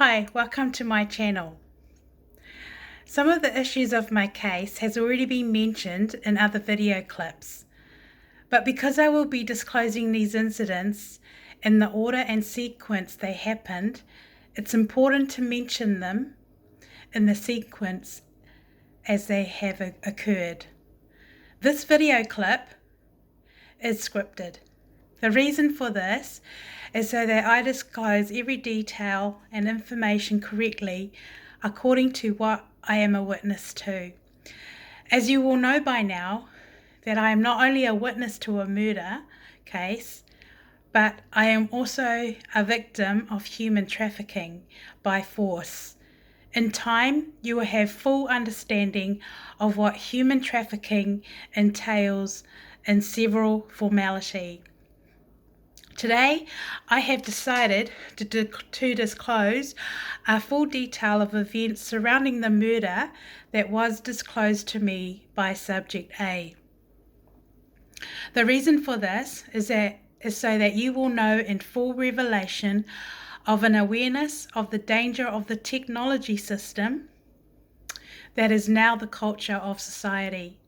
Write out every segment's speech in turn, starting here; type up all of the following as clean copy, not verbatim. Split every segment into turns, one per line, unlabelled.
Hi, welcome to my channel. Some of the issues of my case has already been mentioned in other video clips, but because I will be disclosing these incidents in the order and sequence they happened, it's important to mention them in the sequence as they have occurred. This video clip is scripted. The reason for this is so that I disclose every detail and information correctly according to what I am a witness to. As you all know by now, that I am not only a witness to a murder case, but I am also a victim of human trafficking by force. In time, you will have full understanding of what human trafficking entails in several formality. Today, I have decided to disclose a full detail of events surrounding the murder that was disclosed to me by Subject A. The reason for this is so that you will know in full revelation of an awareness of the danger of the technology system that is now the culture of society.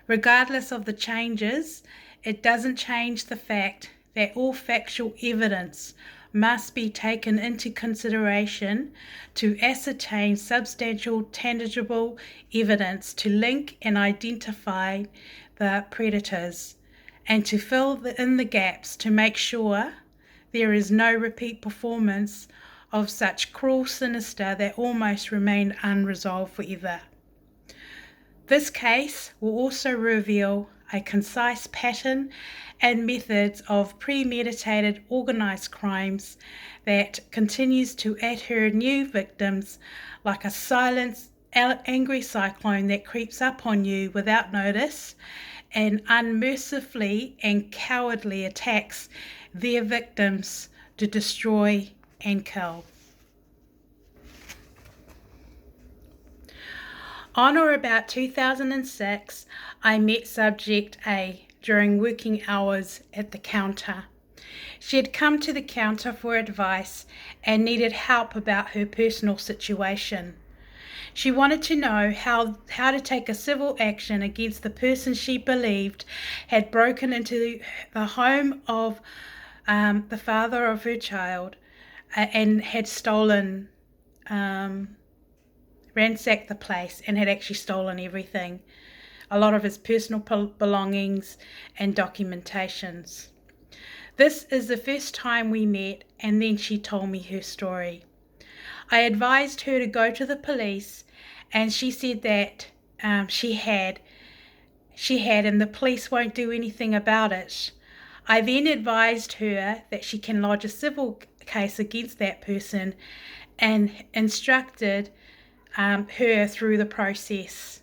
Regardless of the changes, it doesn't change the fact that all factual evidence must be taken into consideration to ascertain substantial, tangible evidence to link and identify the predators, and to fill in the gaps to make sure there is no repeat performance of such cruel sinister that almost remained unresolved forever. This case will also reveal a concise pattern and methods of premeditated organized crimes that continues to adhere new victims like a silent, angry cyclone that creeps up on you without notice and unmercifully and cowardly attacks their victims to destroy and kill. On or about 2006, I met Subject A during working hours at the counter. She had come to the counter for advice and needed help about her personal situation. She wanted to know how to take a civil action against the person she believed had broken into the home of the father of her child and had stolen ransacked the place and had actually stolen everything, a lot of his personal belongings and documentations. This is the first time we met, and then she told me her story. I advised her to go to the police, and she said that she had, and the police won't do anything about it. I then advised her that she can lodge a civil case against that person and instructed her through the process.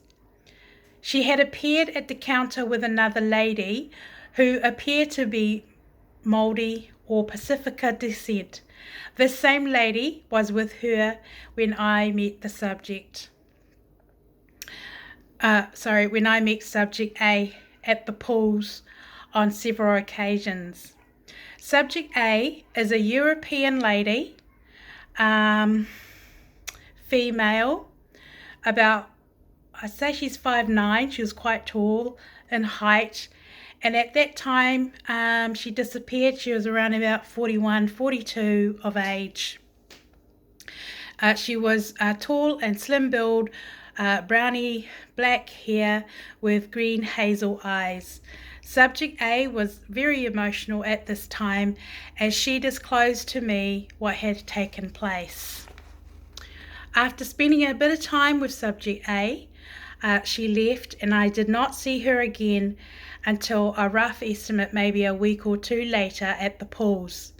She had appeared at the counter with another lady who appeared to be Māori or Pacifica descent. This same lady was with her when I met the subject. When I met Subject A at the pools on several occasions. Subject A is a European lady, female, about, I'd say she's 5'9". She was quite tall in height, and at that time she disappeared. She was around about 41, 42 of age. She was tall and slim build, browny black hair with green hazel eyes. Subject A was very emotional at this time as she disclosed to me what had taken place. After spending a bit of time with Subject A, she left, and I did not see her again until a rough estimate, maybe a week or two later, at the pools,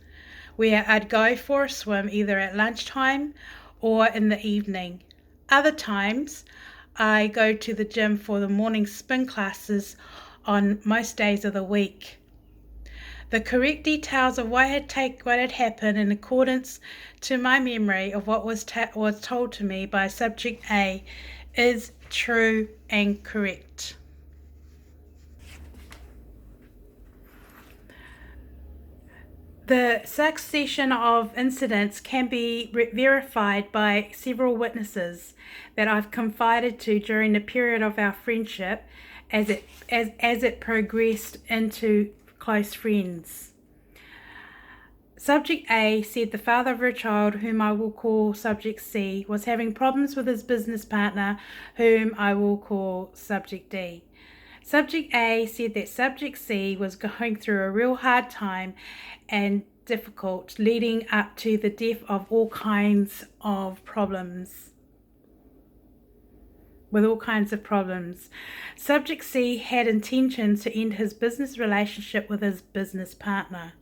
where I'd go for a swim either at lunchtime or in the evening. Other times, I go to the gym for the morning spin classes on most days of the week. The correct details of what had happened in accordance to my memory of what was told to me by Subject A is true and correct. The succession of incidents can be verified by several witnesses that I've confided to during the period of our friendship as it progressed into close friends. Subject A said the father of a child, whom I will call Subject C, was having problems with his business partner, whom I will call Subject D. Subject A said that Subject C was going through a real hard time and difficult, leading up to the death of all kinds of problems. Subject C had intentions to end his business relationship with his business partner.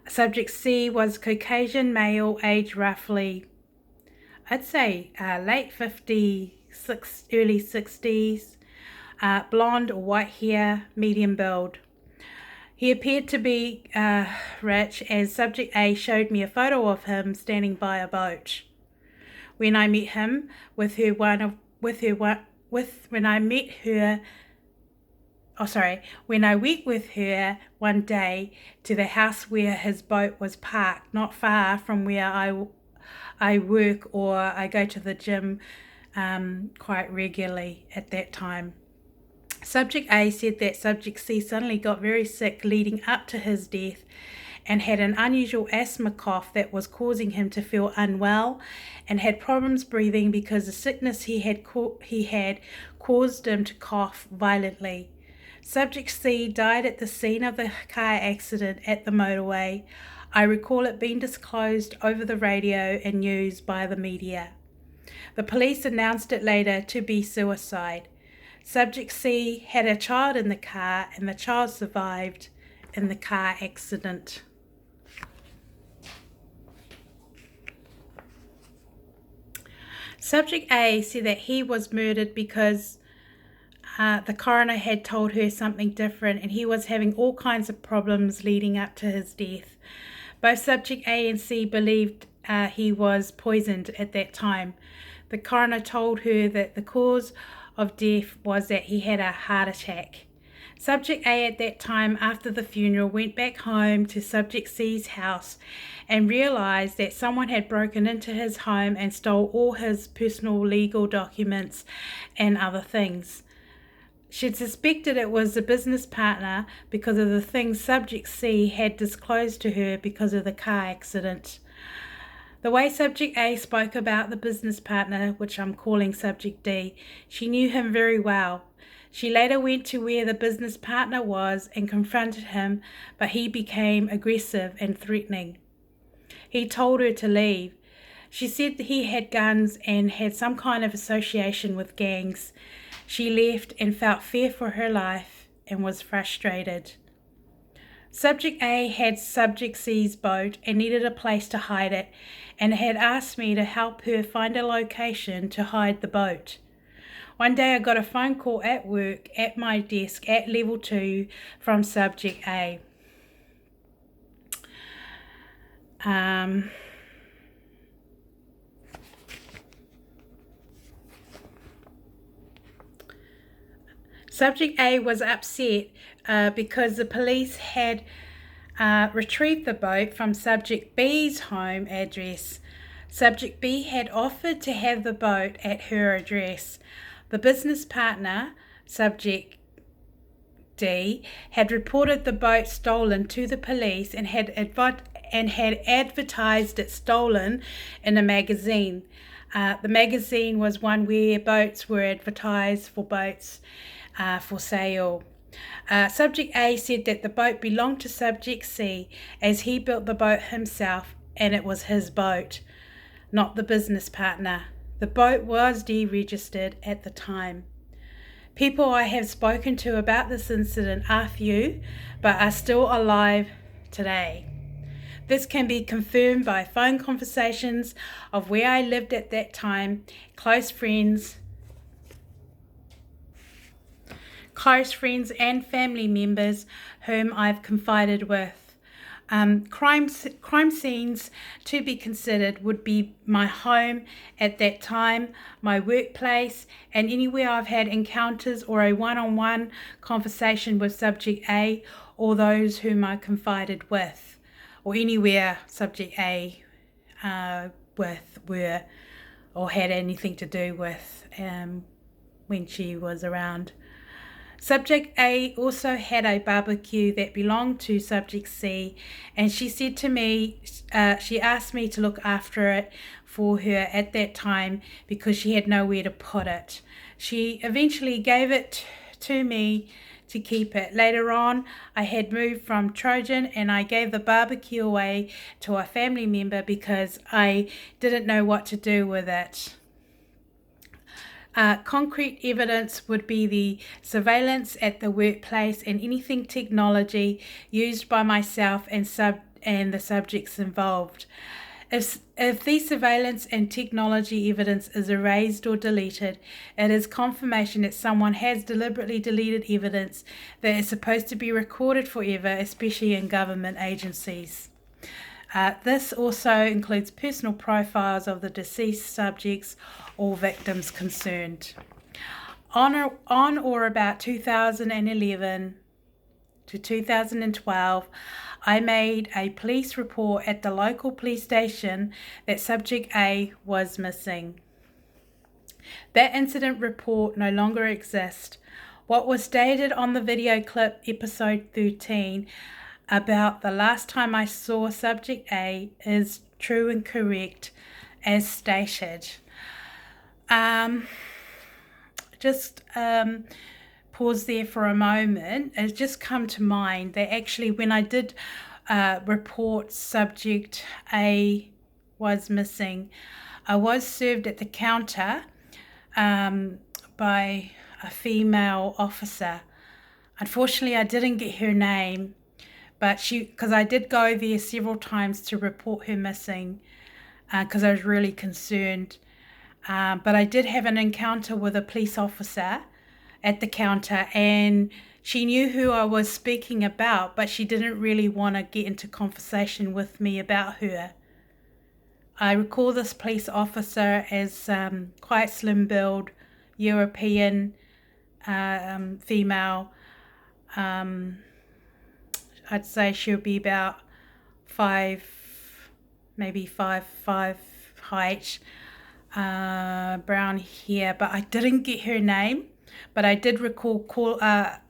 Subject C was Caucasian male, age roughly, I'd say late 50s, early 60s, blonde or white hair, medium build. He appeared to be rich, as Subject A showed me a photo of him standing by a boat. When I met him when I went with her one day to the house where his boat was parked, not far from where I work or I go to the gym quite regularly at that time. Subject A said that Subject C suddenly got very sick leading up to his death and had an unusual asthma cough that was causing him to feel unwell, and had problems breathing because the sickness he had caused him to cough violently. Subject C died at the scene of the car accident at the motorway. I recall it being disclosed over the radio and news by the media. The police announced it later to be suicide. Subject C had a child in the car, and the child survived in the car accident. Subject A said that he was murdered because the coroner had told her something different, and he was having all kinds of problems leading up to his death. Both Subject A and C believed he was poisoned at that time. The coroner told her that the cause of death was that he had a heart attack. Subject A at that time, after the funeral, went back home to Subject C's house and realized that someone had broken into his home and stole all his personal legal documents and other things. She'd suspected it was the business partner because of the things Subject C had disclosed to her because of the car accident. The way Subject A spoke about the business partner, which I'm calling Subject D, she knew him very well. She later went to where the business partner was and confronted him, but he became aggressive and threatening. He told her to leave. She said that he had guns and had some kind of association with gangs. She left and felt fear for her life and was frustrated. Subject A had Subject C's boat and needed a place to hide it, and had asked me to help her find a location to hide the boat. One day I got a phone call at work at my desk at level 2 from Subject A. Subject A was upset because the police had retrieved the boat from Subject B's home address. Subject B had offered to have the boat at her address. The business partner, Subject D, had reported the boat stolen to the police and had advertised it stolen in a magazine. The magazine was one where boats were advertised for boats for sale. Subject A said that the boat belonged to Subject C, as he built the boat himself and it was his boat, not the business partner. The boat was deregistered at the time. People I have spoken to about this incident are few, but are still alive today. This can be confirmed by phone conversations of where I lived at that time, close friends and family members whom I've confided with. Crime scenes to be considered would be my home at that time, my workplace, and anywhere I've had encounters or a one-on-one conversation with Subject A or those whom I confided with. or anywhere subject A were or had anything to do with when she was around. Subject A also had a barbecue that belonged to Subject C, and she said to me, she asked me to look after it for her at that time because she had nowhere to put it. She eventually gave it to me to keep it. Later on, I had moved from Trojan and I gave the barbecue away to a family member because I didn't know what to do with it. Concrete evidence would be the surveillance at the workplace and anything technology used by myself and the subjects involved. If the surveillance and technology evidence is erased or deleted, it is confirmation that someone has deliberately deleted evidence that is supposed to be recorded forever, especially in government agencies. This also includes personal profiles of the deceased subjects or victims concerned. On or about 2011 to 2012, I made a police report at the local police station that Subject A was missing. That incident report no longer exists. What was stated on the video clip episode 13 about the last time I saw Subject A is true and correct as stated. Just pause there for a moment. It's just come to mind that actually when I did report Subject A was missing, I was served at the counter by a female officer. Unfortunately, I didn't get her name, but because I did go there several times to report her missing because I was really concerned. But I did have an encounter with a police officer at the counter, and she knew who I was speaking about, but she didn't really want to get into conversation with me about her. I recall this police officer as quite slim build, European female. I'd say she'll be about 5'5" height, brown hair, but I didn't get her name. But I did recall her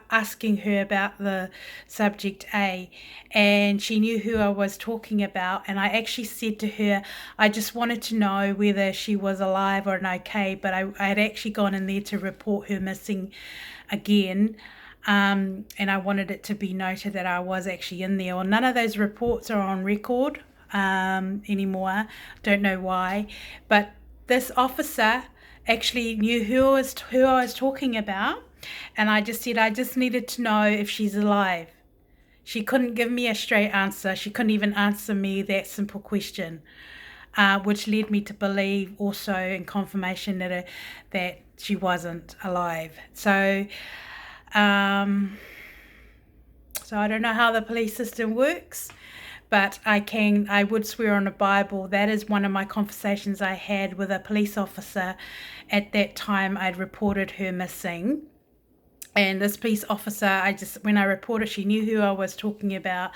asking her about the Subject A, and she knew who I was talking about. And I actually said to her, I just wanted to know whether she was alive or okay. But I had actually gone in there to report her missing again. And I wanted it to be noted that I was actually in there. Well, none of those reports are on record anymore. Don't know why. But this officer actually knew who I was talking about, and I just said I just needed to know if she's alive. She couldn't give me a straight answer. She couldn't even answer me that simple question, which led me to believe also in confirmation that she wasn't alive. So I don't know how the police system works, but I would swear on the Bible that is one of my conversations I had with a police officer at that time. I'd reported her missing. And this police officer, when I reported, she knew who I was talking about.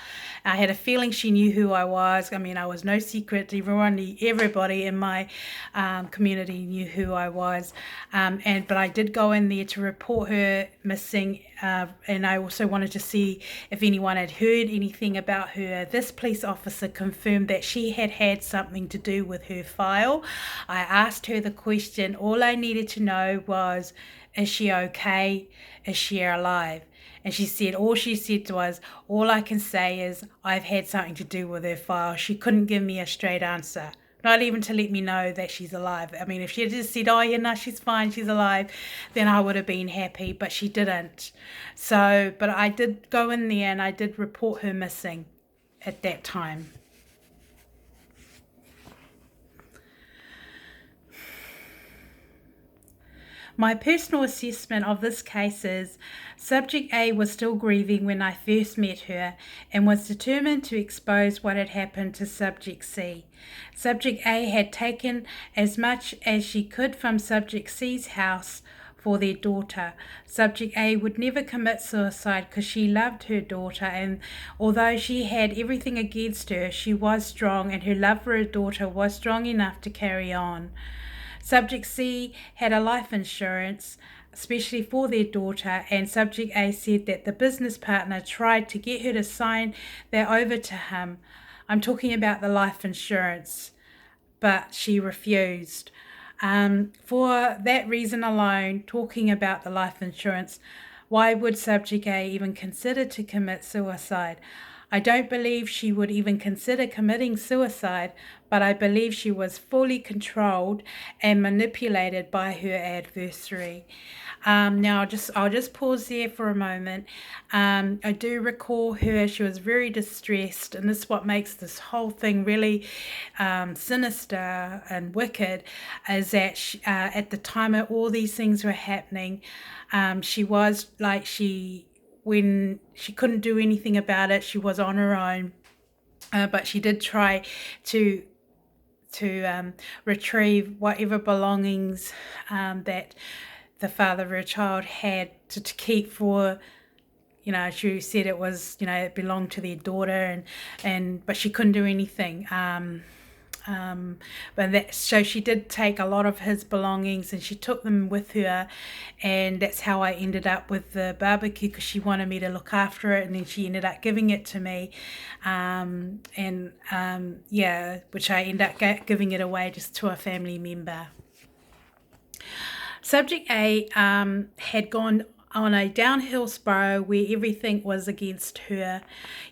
I had a feeling she knew who I was. I mean, I was no secret. Everybody in my community knew who I was. But I did go in there to report her missing. And I also wanted to see if anyone had heard anything about her. This police officer confirmed that she had something to do with her file. I asked her the question. All I needed to know was, is she okay? Is she alive? And all she said was, all I can say is I've had something to do with her file. She couldn't give me a straight answer, not even to let me know that she's alive. I mean, if she had just said, oh, yeah, no, she's fine, she's alive, then I would have been happy, but she didn't. But I did go in there and I did report her missing at that time. My personal assessment of this case is Subject A was still grieving when I first met her and was determined to expose what had happened to Subject C. Subject A had taken as much as she could from Subject C's house for their daughter. Subject A would never commit suicide because she loved her daughter, and although she had everything against her, she was strong, and her love for her daughter was strong enough to carry on. Subject C had a life insurance, especially for their daughter, and Subject A said that the business partner tried to get her to sign that over to him. I'm talking about the life insurance, but she refused. For that reason alone, talking about the life insurance, why would Subject A even consider to commit suicide? I don't believe she would even consider committing suicide, but I believe she was fully controlled and manipulated by her adversary. Now, I'll just pause there for a moment. I do recall her; she was very distressed, and this is what makes this whole thing really sinister and wicked. Is that at the time of all these things were happening, she was like when she couldn't do anything about it, she was on her own, but she did try to retrieve whatever belongings that the father of her child had to keep for, she said it was, it belonged to their daughter, but she couldn't do anything. So she did take a lot of his belongings and she took them with her, and that's how I ended up with the barbecue, because she wanted me to look after it, and then she ended up giving it to me, which I ended up giving it away just to a family member. Subject A had gone on a downhill spiral where everything was against her.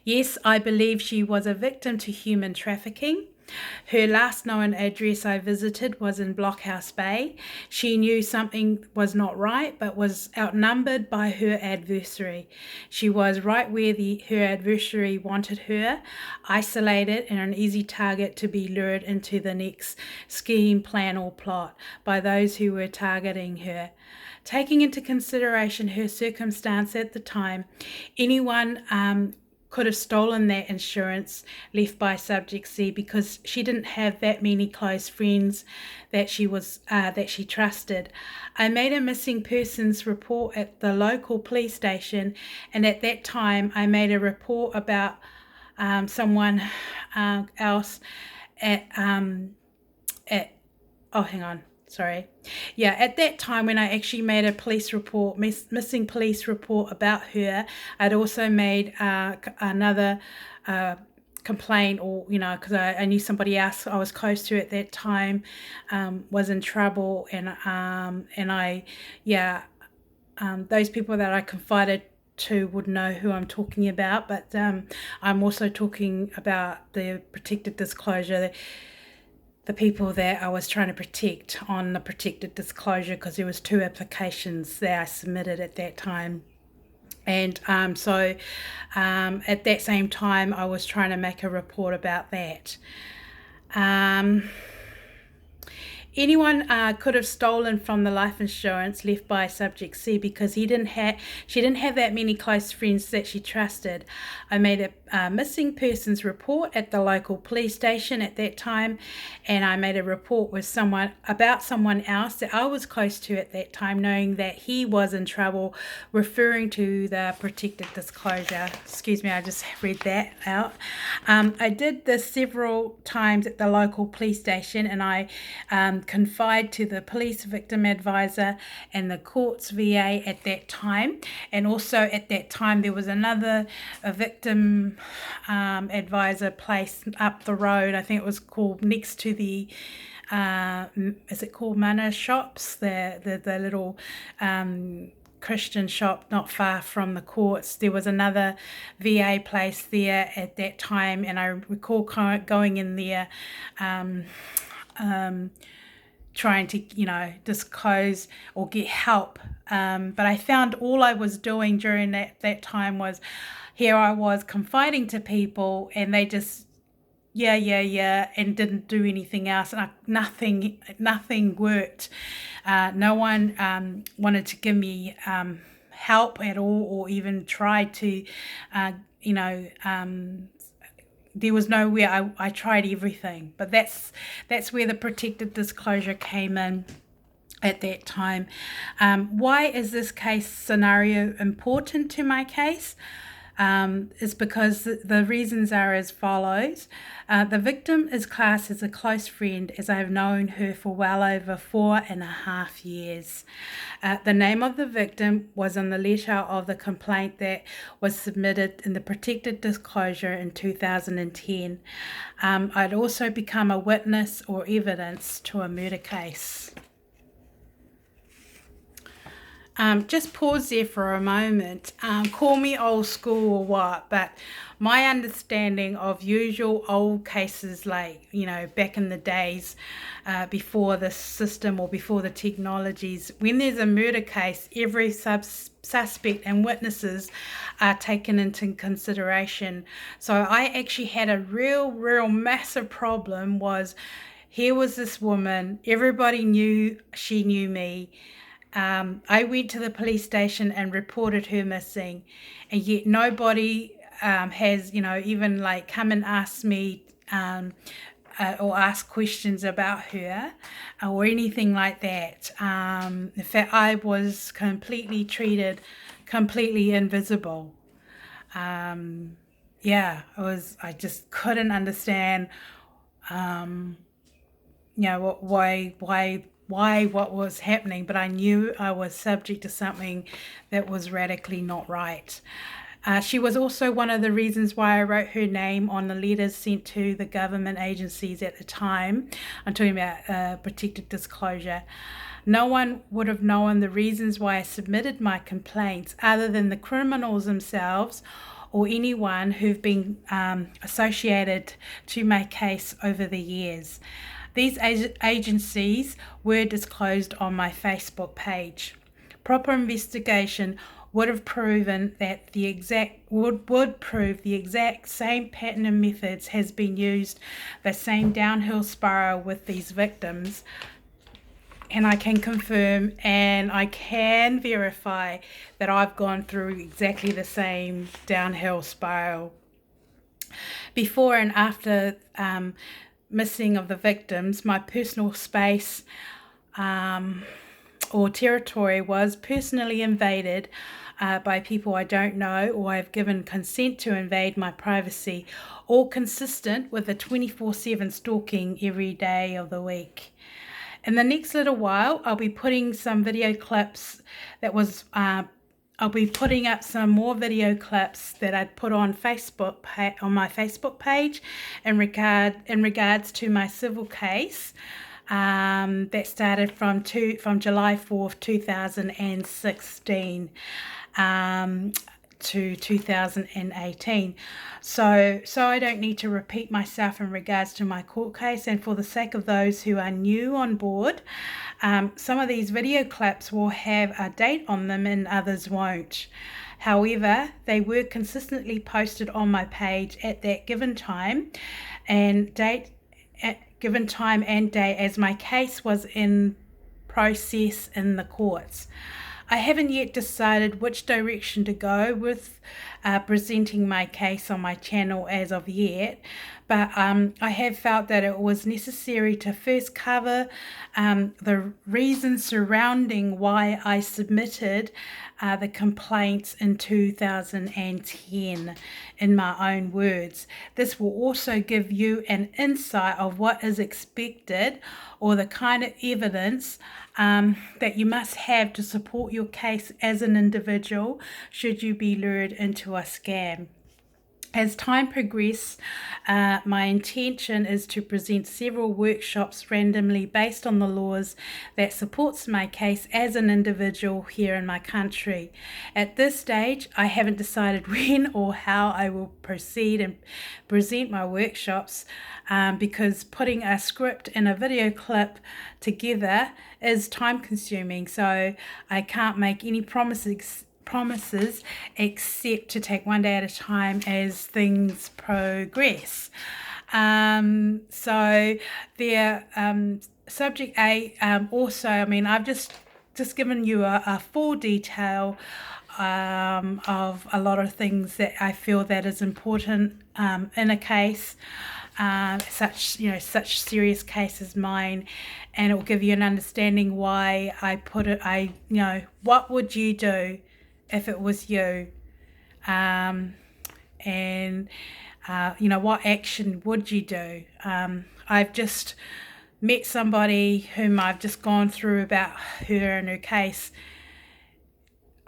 Yes, I believe she was a victim to human trafficking. Her last known address I visited was in Blockhouse Bay. She knew something was not right, but was outnumbered by her adversary. She was right where her adversary wanted her, isolated and an easy target to be lured into the next scheme, plan or plot by those who were targeting her. Taking into consideration her circumstance at the time, anyone could have stolen that insurance left by Subject C, because she didn't have that many close friends that she trusted. I made a missing persons report at the local police station, and at that time I made a report about someone else at at that time when I actually made a police report, missing police report about her, I'd also made another complaint, or because I knew somebody else I was close to at that time was in trouble, and those people that I confided to would know who I'm talking about. But I'm also talking about the protected disclosure, the people that I was trying to protect on the protected disclosure, because there was 2 applications that I submitted at that time. And so at that same time, I was trying to make a report about that. Anyone could have stolen from the life insurance left by Subject C, because she didn't have that many close friends that she trusted. I made a missing persons report at the local police station at that time, and I made a report with about someone else that I was close to at that time, knowing that he was in trouble, referring to the protected disclosure. Excuse me, I just read that out. I did this several times at the local police station, and I confide to the police victim advisor and the courts VA at that time. And also at that time there was a victim advisor place up the road. I think it was called next to the is it called Mana Shops, the little Christian shop not far from the courts. There was another VA place there at that time, and I recall going in there trying to, disclose or get help. But I found all I was doing during that time was, here I was confiding to people, and they just, and didn't do anything else. And nothing worked. No one wanted to give me help at all, or even tried to, there was nowhere. I tried everything, but that's where the protected disclosure came in. at that time. Why is this case scenario important to my case? Is because the reasons are as follows. The victim is classed as a close friend, as I have known her for well over 4.5 years. The name of the victim was on the letter of the complaint that was submitted in the protected disclosure in 2010. I'd also become a witness or evidence to a murder case. Just pause there for a moment. Call me old school or what, but my understanding of usual old cases, like, back in the days before the system or before the technologies, when there's a murder case, every suspect and witnesses are taken into consideration. So I actually had a real massive problem. Was here was this woman, everybody knew she knew me. I went to the police station and reported her missing, and yet nobody has, even like come and asked me or ask questions about her or anything like that. In fact, I was completely treated completely invisible. I just couldn't understand, why what was happening, but I knew I was subject to something that was radically not right. She was also one of the reasons why I wrote her name on the letters sent to the government agencies at the time. I'm talking about protected disclosure. No one would have known the reasons why I submitted my complaints other than the criminals themselves or anyone who've been associated to my case over the years. These agencies were disclosed on my Facebook page. Proper investigation would have proven that would prove the exact same pattern and methods has been used, the same downhill spiral with these victims. And I can confirm and I can verify that I've gone through exactly the same downhill spiral. Before and after missing of the victims, my personal space or territory was personally invaded by people I don't know, or I've given consent to invade my privacy, all consistent with the 24/7 stalking every day of the week. In the next little while, I'll be putting some video clips I'll be putting up some more video clips that I'd put on on my Facebook page in regards to my civil case that started from July 4th, 2016 to 2018. So I don't need to repeat myself in regards to my court case, and for the sake of those who are new on board, some of these video clips will have a date on them and others won't. However, they were consistently posted on my page at that given time and date as my case was in process in the courts. I haven't yet decided which direction to go with presenting my case on my channel as of yet, but I have felt that it was necessary to first cover the reasons surrounding why I submitted the complaints in 2010 in my own words. This will also give you an insight of what is expected or the kind of evidence that you must have to support your case as an individual should you be lured into a scam. As time progresses, my intention is to present several workshops randomly based on the laws that supports my case as an individual here in my country. At this stage, I haven't decided when or how I will proceed and present my workshops because putting a script and a video clip together is time consuming, so I can't make any promises except to take one day at a time as things progress. So there, subject A, also, I've just given you a full detail of a lot of things that I feel that is important in a case. such serious case as mine, and it will give you an understanding why I put it. What would you do if it was you, and what action would you do? I've just met somebody whom I've just gone through about her and her case.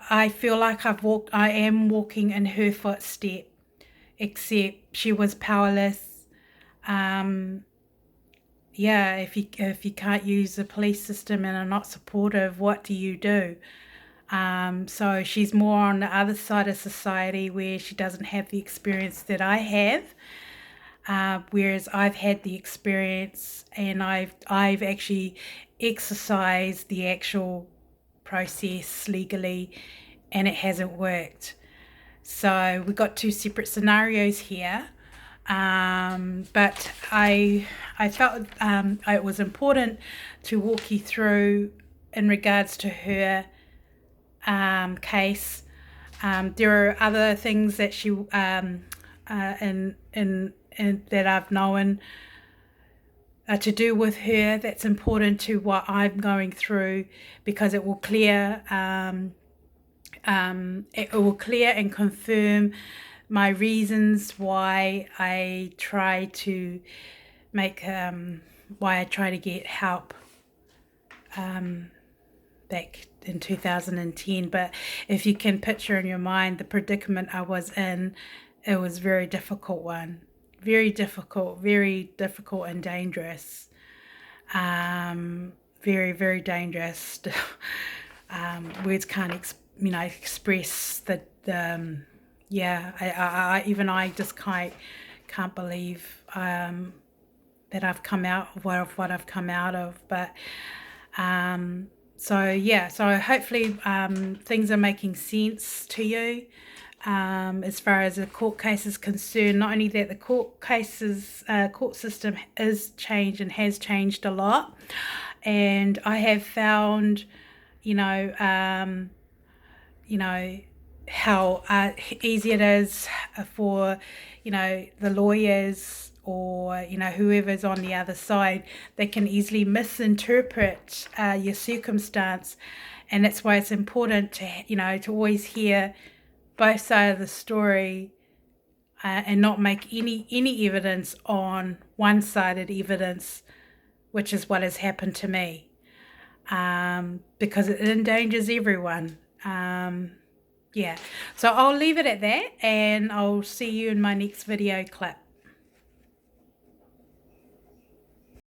I feel like I am walking in her footstep, except she was powerless. If you can't use the police system and are not supportive, what do you do? So she's more on the other side of society where she doesn't have the experience that I have, whereas I've had the experience, and I've actually exercised the actual process legally, and it hasn't worked. So we've got two separate scenarios here. But I felt it was important to walk you through in regards to her case. There are other things that she that I've known to do with her that's important to what I'm going through, because it will clear and confirm my reasons why I try to get help back in 2010. But if you can picture in your mind the predicament I was in, it was a very difficult one. Very difficult and dangerous. Very, very dangerous. Words can't express the I just can't believe that I've come out of what I've come out of. But so hopefully things are making sense to you as far as the court case is concerned. Not only that, the court system is changed and has changed a lot, and I have found how easy it is for the lawyers or whoever's on the other side. They can easily misinterpret your circumstance, and that's why it's important to always hear both sides of the story, and not make any evidence on one-sided evidence, which is what has happened to me, because it endangers everyone. So I'll leave it at that, and I'll see you in my next video clip.